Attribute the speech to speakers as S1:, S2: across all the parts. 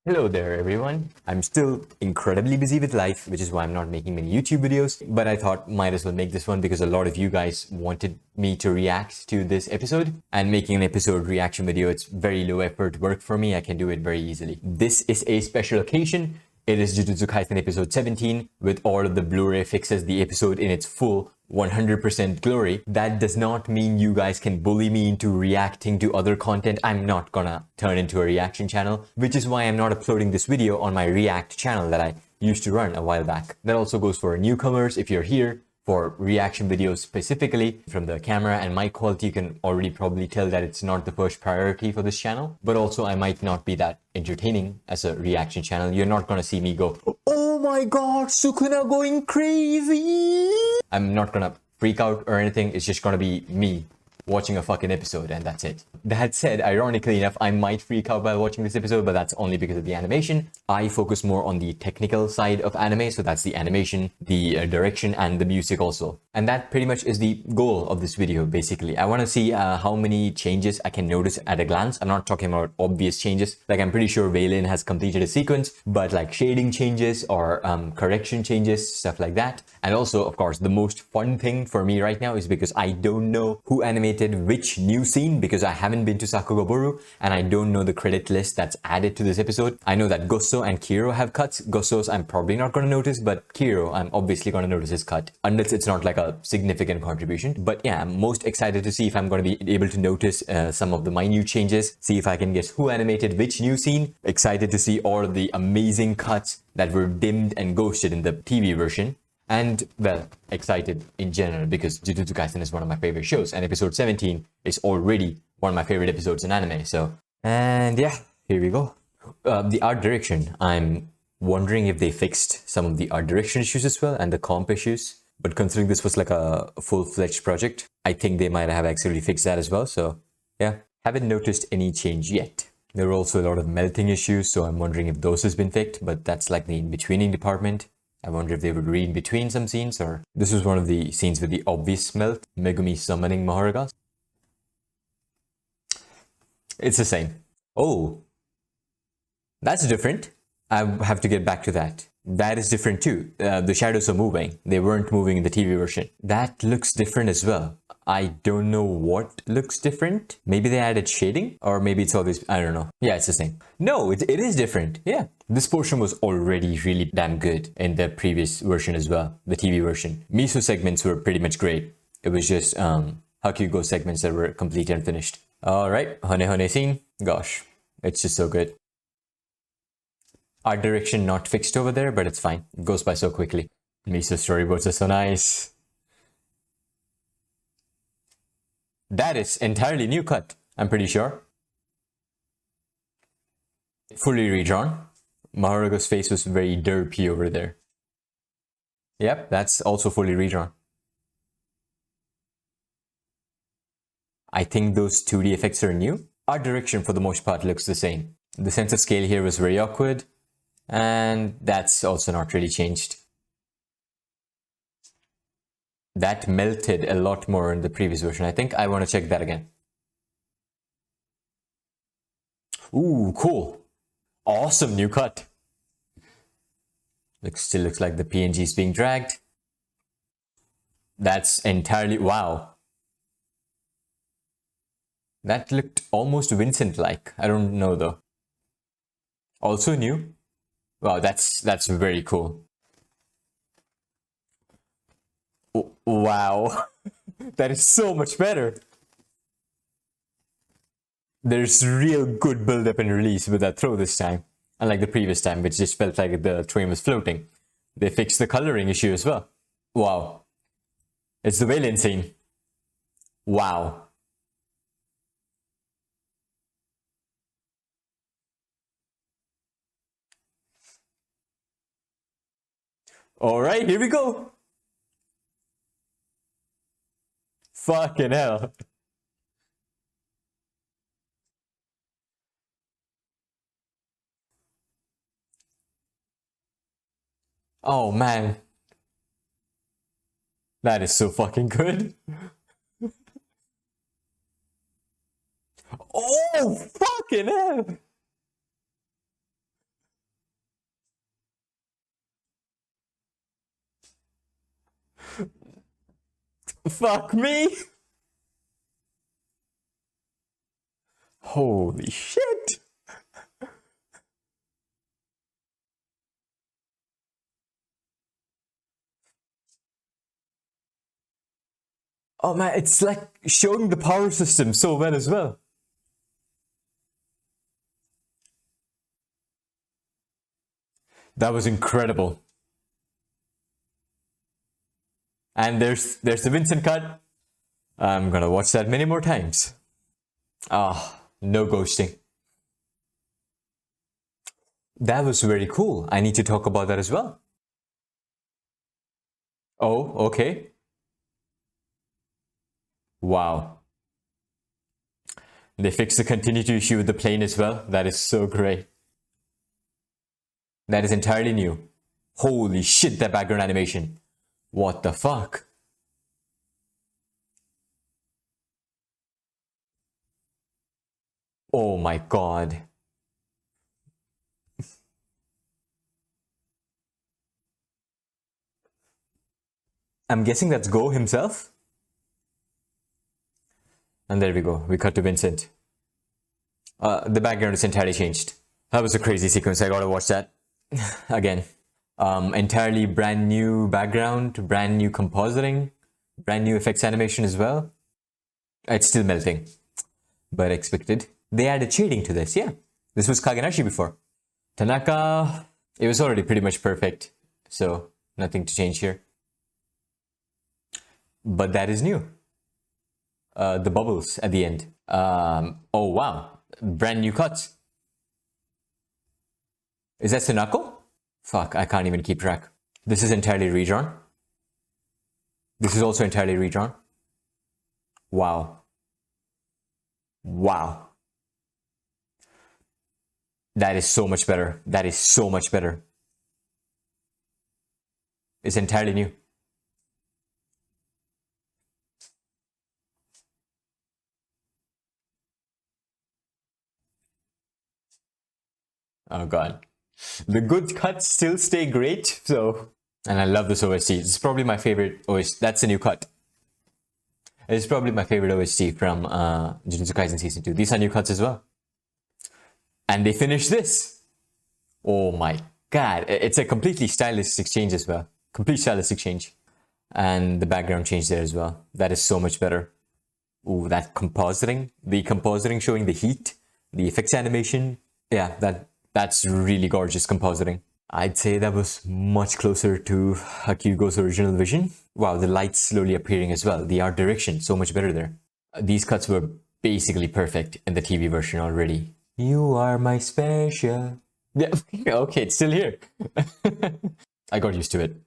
S1: Hello there everyone. I'm still incredibly busy with life, which is why I'm not making many YouTube videos, but I thought might as well make this one because a lot of you guys wanted me to react to this episode, and making an episode reaction video, it's very low effort work for me. I can do it very easily. This is a special occasion. It is Jujutsu Kaisen episode 17 with all of the Blu-ray fixes, the episode in its full 100% glory. That does not mean you guys can bully me into reacting to other content. I'm not gonna turn into a reaction channel, which is why I'm not uploading this video on my React channel that I used to run a while back. That also goes for newcomers. If you're here for reaction videos specifically, from the camera and mic quality, you can already probably tell that it's not the first priority for this channel. But also I might not be that entertaining as a reaction channel. You're not gonna see me go, oh my god, Sukuna going crazy. I'm not gonna freak out or anything. It's just gonna be me watching a fucking episode, and that's it. That said, ironically enough, I might freak out while watching this episode, but that's only because of the animation. I focus more on the technical side of anime, so that's the animation, the direction, and the music also. And that pretty much is the goal of this video, basically. I want to see how many changes I can notice at a glance. I'm not talking about obvious changes. Like, I'm pretty sure Vaylin has completed a sequence, but like shading changes or correction changes, stuff like that. And also, of course, the most fun thing for me right now is because I don't know who animated which new scene, because I haven't been to Sakugaboru and I don't know the credit list that's added to this episode. I know that Gosso and Kiro have cuts. Gosso's I'm probably not going to notice, but Kiro I'm obviously going to notice his cut, unless it's not like a significant contribution. But yeah, I'm most excited to see if I'm going to be able to notice some of the minute changes, see if I can guess who animated which new scene. Excited to see all of the amazing cuts that were dimmed and ghosted in the TV version. And, well, excited in general because Jujutsu Kaisen is one of my favorite shows, and episode 17 is already one of my favorite episodes in anime, so... And yeah, here we go. The art direction. I'm wondering if they fixed some of the art direction issues as well, and the comp issues. But considering this was like a full-fledged project, I think they might have actually fixed that as well, so... Yeah, haven't noticed any change yet. There were also a lot of melting issues, so I'm wondering if those has been fixed, but that's like the in-betweening department. I wonder if they would read between some scenes, or... This was one of the scenes with the obvious melt. Megumi summoning Mahoraga. It's the same. Oh. That's different. I have to get back to that. That is different too. The shadows are moving. They weren't moving in the TV version. That looks different as well. I don't know what looks different. Maybe they added shading, or maybe it's always, I don't know. Yeah, it's the same. No, it is different. Yeah. This portion was already really damn good in the previous version as well, the TV version. Miso segments were pretty much great. It was just Hakugo segments that were complete and finished. Alright, Hone Hone scene. Gosh, it's just so good. Art direction not fixed over there, but it's fine. It goes by so quickly. Miso storyboards are so nice. That is entirely new cut, I'm pretty sure. Fully redrawn. Mahoraga's face was very derpy over there. Yep, that's also fully redrawn. I think those 2D effects are new. Art direction for the most part looks the same. The sense of scale here was very awkward, and that's also not really changed. That melted a lot more in the previous version. I think I want to check that again. Ooh, cool. Awesome new cut. Still looks like the PNG is being dragged. That's entirely... Wow. That looked almost Vincent-like. I don't know though. Also new. Wow, that's very cool. Wow. That is so much better. There's real good build-up and release with that throw this time. Unlike the previous time, which just felt like the train was floating. They fixed the coloring issue as well. Wow. It's the Vaylin scene. Wow. Alright, here we go. Fucking hell. Oh man. That is so fucking good. Oh, fucking hell. Fuck me. Holy shit. Oh man, it's like showing the power system so well as well. That was incredible. And there's the Vincent cut. I'm gonna watch that many more times. Ah, no ghosting. That was very cool. I need to talk about that as well. Oh, okay. Wow. They fixed the continuity issue with the plane as well. That is so great. That is entirely new. Holy shit, that background animation. What the fuck? Oh my god. I'm guessing that's Go himself. And there we go. We cut to Vincent. The background is entirely changed. That was a crazy sequence. I gotta watch that again. Entirely brand new background, brand new compositing, brand new effects animation as well. It's still melting, but expected. They added shading to this, yeah. This was Kaganashi before. Tanaka, it was already pretty much perfect, so nothing to change here. But that is new. The bubbles at the end. Oh wow, brand new cuts. Is that Sunako? Fuck, I can't even keep track. This is entirely redrawn. This is also entirely redrawn. Wow. Wow. That is so much better. That is so much better. It's entirely new. Oh god. The good cuts still stay great, so... And I love this OST. It's probably my favorite OST. That's a new cut. It's probably my favorite OST from Jujutsu Kaisen Season 2. These are new cuts as well. And they finished this. Oh my god. It's a completely stylistic change as well. Complete stylistic change. And the background change there as well. That is so much better. Ooh, that compositing. The compositing showing the heat. The effects animation. Yeah, that's really gorgeous compositing. I'd say that was much closer to Hakugo's original vision. Wow, the lights slowly appearing as well. The art direction, so much better there. These cuts were basically perfect in the TV version already. You are my special. Yeah, okay, it's still here. I got used to it.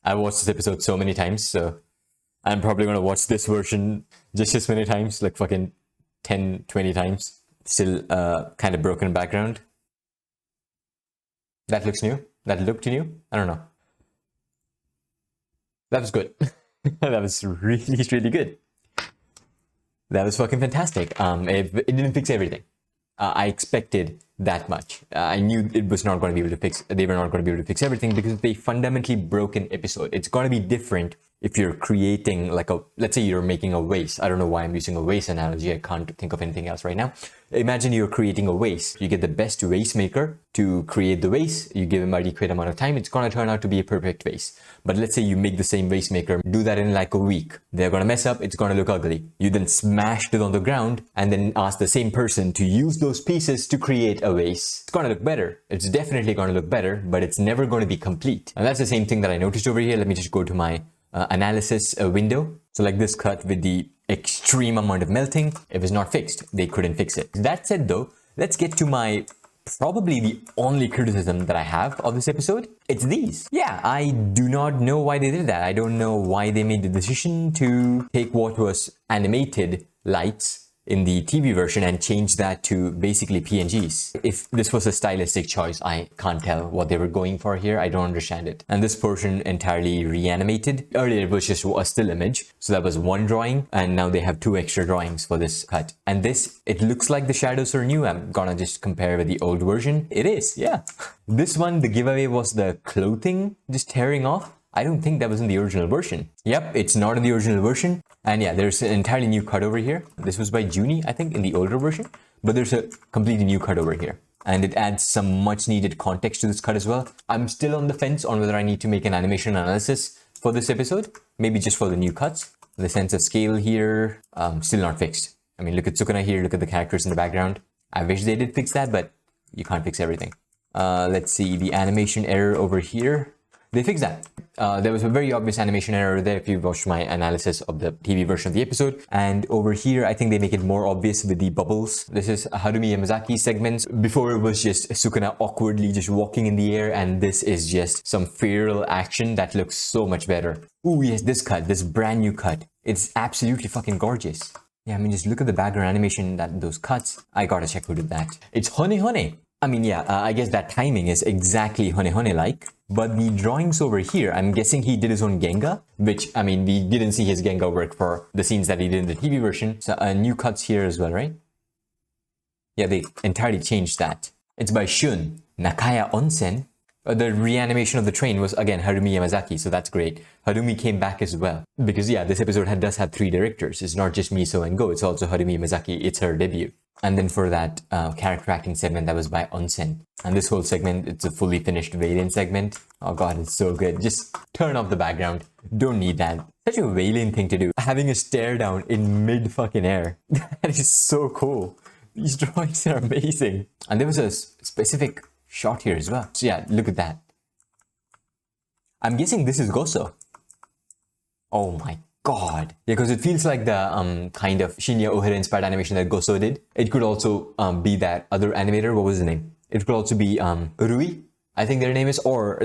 S1: I watched this episode so many times, so I'm probably gonna watch this version just as many times, like fucking 10, 20 times. Still kind of broken background. That looks new. That looked new. I don't know. That was good. That was really, really good. That was fucking fantastic. It didn't fix everything. I expected that much. I knew it was not going to be able to fix. They were not going to be able to fix everything because they fundamentally broke an episode. It's going to be different if you're creating like a. Let's say you're making a vase. I don't know why I'm using a vase analogy. I can't think of anything else right now. Imagine you're creating a vase. You get the best vase maker to create the vase. You give him a adequate amount of time. It's going to turn out to be a perfect vase. But let's say you make the same vase maker, do that in like a week. They're going to mess up. It's going to look ugly. You then smashed it on the ground and then ask the same person to use those pieces to create a vase. It's going to look better. It's definitely going to look better, but it's never going to be complete. And that's the same thing that I noticed over here. Let me just go to my analysis window. So like this cut with the extreme amount of melting, it was not fixed. They couldn't fix it. That said though, let's get to my probably the only criticism that I have of this episode. It's these. Yeah, I do not know why they did that. I don't know why they made the decision to take what was animated lights in the TV version and change that to basically PNGs. If this was a stylistic choice, I can't tell what they were going for here. I don't understand it. And this portion entirely reanimated. Earlier it was just a still image. So that was one drawing and now they have two extra drawings for this cut. And this, it looks like the shadows are new. I'm gonna just compare with the old version. It is, yeah. This one, the giveaway was the clothing just tearing off. I don't think that was in the original version. Yep, it's not in the original version. And yeah, there's an entirely new cut over here. This was by Juni, I think, in the older version. But there's a completely new cut over here. And it adds some much needed context to this cut as well. I'm still on the fence on whether I need to make an animation analysis for this episode. Maybe just for the new cuts. The sense of scale here, still not fixed. I mean, look at Sukuna here, look at the characters in the background. I wish they did fix that, but you can't fix everything. Let's see, the animation error over here. They fixed that. There was a very obvious animation error there if you watched my analysis of the TV version of the episode. And over here, I think they make it more obvious with the bubbles. This is Harumi Yamazaki's segments. Before it was just Sukuna awkwardly just walking in the air, and this is just some feral action that looks so much better. Ooh, yes, this cut, this brand new cut. It's absolutely fucking gorgeous. Yeah, I mean, just look at the background animation, those cuts. I gotta check who did that. It's Hone Hone. I mean, yeah, I guess that timing is exactly Hone Hone-like. But the drawings over here, I'm guessing he did his own Genga, which, I mean, we didn't see his Genga work for the scenes that he did in the TV version. So new cuts here as well, right? Yeah, they entirely changed that. It's by Shun, Nakaya Onsen. The reanimation of the train was, again, Harumi Yamazaki, so that's great. Harumi came back as well. Because, yeah, this episode does have 3 directors. It's not just Miso and Go, it's also Harumi Yamazaki. It's her debut. And then for that character acting segment, that was by Onsen. And this whole segment, it's a fully finished Valiant segment. Oh god, it's so good. Just turn off the background. Don't need that. Such a Valiant thing to do. Having a stare down in mid fucking air. That is so cool. These drawings are amazing. And there was a specific shot here as well. So yeah, look at that. I'm guessing this is Goso. Oh my god. Yeah, because it feels like the kind of Shinya Ohira inspired animation that Goso did. It could also be that other animator. What was his name? It could also be Rui, I think their name is, or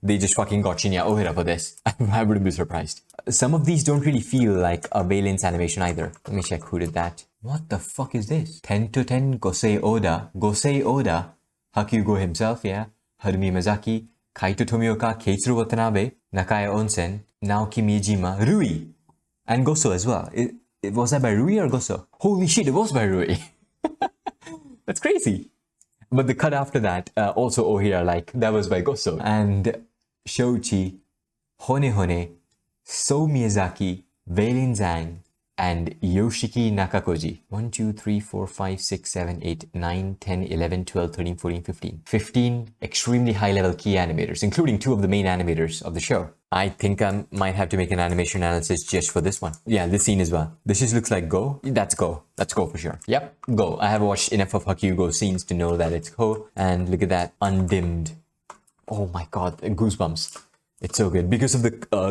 S1: they just fucking got Shinya Ohira for this. I wouldn't be surprised. Some of these don't really feel like a Valence animation either. Let me check who did that. What the fuck is this? 10 to 10 Gosei Oda. Gosei Oda. Hakyugo himself, yeah. Harumi Mazaki. Kaito Tomioka. Keitsuru Watanabe. Nakaya Onsen. Naoki Miyajima. Rui. And Goso as well. Was that by Rui or Goso? Holy shit, it was by Rui. That's crazy. But the cut after that, also Ohira, like, that was by Goso. And Shouchi, Hone Hone, So Miyazaki, Veilin Zhang, and Yoshiki Nakakoji. 1, 2, 3, 4, 5, 6, 7, 8, 9, 10, 11, 12, 13, 14, 15. 15 extremely high-level key animators, including 2 of the main animators of the show. I think I might have to make an animation analysis just for this one. Yeah, this scene as well. This just looks like Go. That's Go. That's Go for sure. Yep, Go. I have watched enough of Hakyugo scenes to know that it's Go. And look at that, undimmed. Oh my god, goosebumps. It's so good. Because of the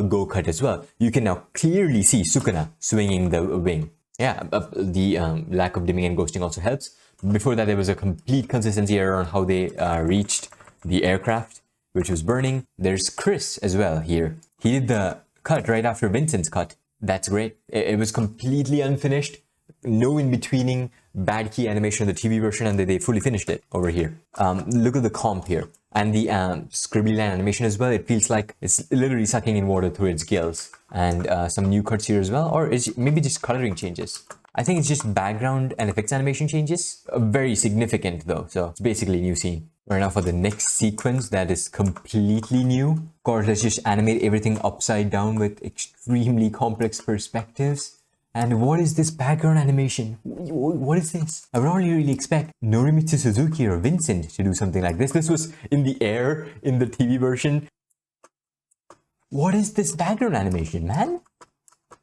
S1: Go cut as well, you can now clearly see Sukuna swinging the wing. Yeah, the lack of dimming and ghosting also helps. Before that, there was a complete consistency error on how they reached the aircraft, which was burning. There's Chris as well here. He did the cut right after Vincent's cut. That's great. It was completely unfinished. No in-betweening, bad key animation of the TV version, and they fully finished it over here. Look at the comp here. And the scribbly line animation as well. It feels like it's literally sucking in water through its gills. And some new cuts here as well. Or it's maybe just coloring changes. I think it's just background and effects animation changes. Very significant though. So it's basically a new scene. Right now for the next sequence that is completely new. Of course, let's just animate everything upside down with extremely complex perspectives. And what is this background animation? What is this? I would only really expect Norimitsu Suzuki or Vincent to do something like this. This was in the air in the TV version. What is this background animation, man?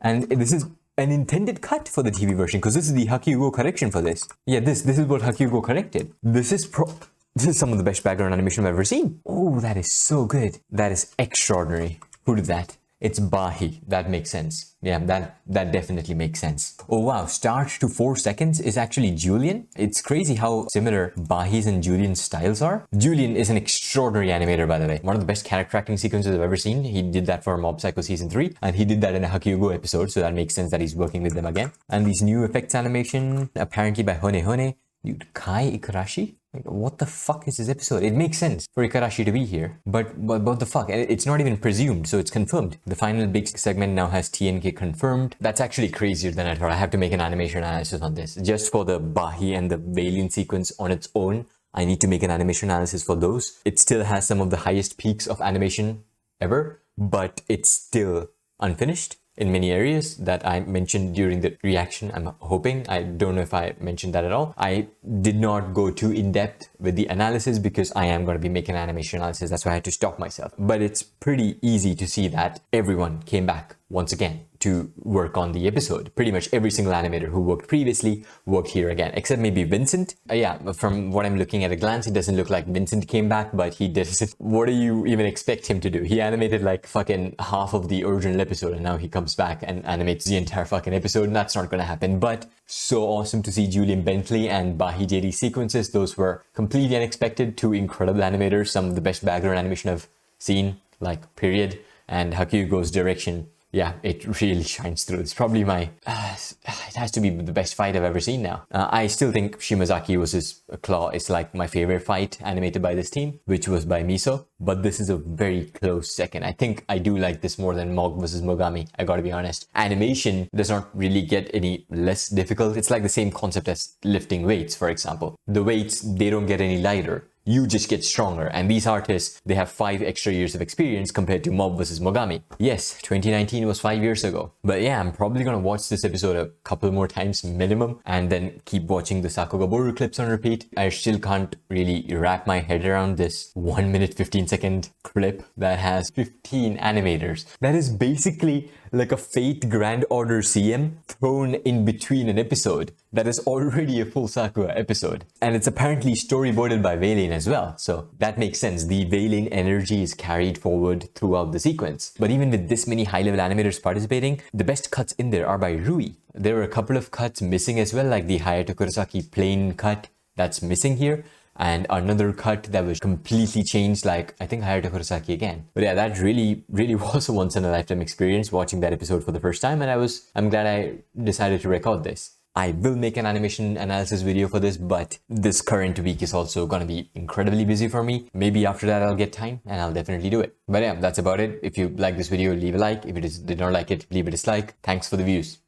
S1: And this is an intended cut for the TV version because this is the Hakyugo correction for this. Yeah, this is what Hakyugo corrected. This is some of the best background animation I've ever seen. Oh, that is so good. That is extraordinary. Who did that? It's Bahi. That makes sense. Yeah, that definitely makes sense. Oh wow, start to 4 seconds is actually Julian. It's crazy how similar Bahi's and Julian's styles are. Julian is an extraordinary animator, by the way. One of the best character acting sequences I've ever seen. He did that for Mob Psycho Season 3, and he did that in a Hakyugo episode, so that makes sense that he's working with them again. And these new effects animation, apparently by Hone Hone. Dude, Kai Ikarashi? Like, what the fuck is this episode? It makes sense for Ikarashi to be here, but what the fuck? It's not even presumed, so it's confirmed. The final big segment now has TNK confirmed. That's actually crazier than I thought. I have to make an animation analysis on this. Just for the Bahi and the Valiant sequence on its own, I need to make an animation analysis for those. It still has some of the highest peaks of animation ever, but it's still unfinished in many areas that I mentioned during the reaction. I'm hoping. I don't know if I mentioned that at all. I did not go too in depth with the analysis because I am going to be making animation analysis. That's why I had to stop myself. But it's pretty easy to see that everyone came back once again to work on the episode. Pretty much every single animator who worked previously worked here again, except maybe Vincent. Yeah, from what I'm looking at a glance, it doesn't look like Vincent came back, but he did. What do you even expect him to do? He animated like fucking half of the original episode and now he comes back and animates the entire fucking episode, and that's not gonna happen. But so awesome to see Julian Bentley and Bahi JD sequences. Those were completely unexpected. Two incredible animators, some of the best background animation I've seen, like, period. And Hakugo's direction, yeah, it really shines through. It's probably my, it has to be the best fight I've ever seen now. I still think Shimazaki vs. Claw is like my favorite fight animated by this team, which was by Miso. But this is a very close second. I think I do like this more than Mog vs. Mogami, I gotta be honest. Animation does not really get any less difficult. It's like the same concept as lifting weights, for example. The weights, they don't get any lighter. You just get stronger, and these artists, they have 5 extra years of experience compared to Mob vs. Mogami. Yes, 2019 was 5 years ago. But yeah, I'm probably gonna watch this episode a couple more times minimum, and then keep watching the Sakugaboru clips on repeat. I still can't really wrap my head around this 1 minute 15 second clip that has 15 animators. That is basically like a Fate Grand Order CM thrown in between an episode that is already a full Sakura episode. And it's apparently storyboarded by Vaylin as well, so that makes sense. The Vaylin energy is carried forward throughout the sequence. But even with this many high-level animators participating, the best cuts in there are by Rui. There were a couple of cuts missing as well, like the Hayato Kurosaki plain cut that's missing here, and another cut that was completely changed, like I think Hayato Kurosaki again. But yeah, that really was a once in a lifetime experience watching that episode for the first time, and I'm glad I decided to record this. I will make an animation analysis video for this, but this current week is also gonna be incredibly busy for me. Maybe after that I'll get time and I'll definitely do it. But yeah, that's about it. If you like this video, leave a like. If you did not like it, leave a dislike. Thanks for the views.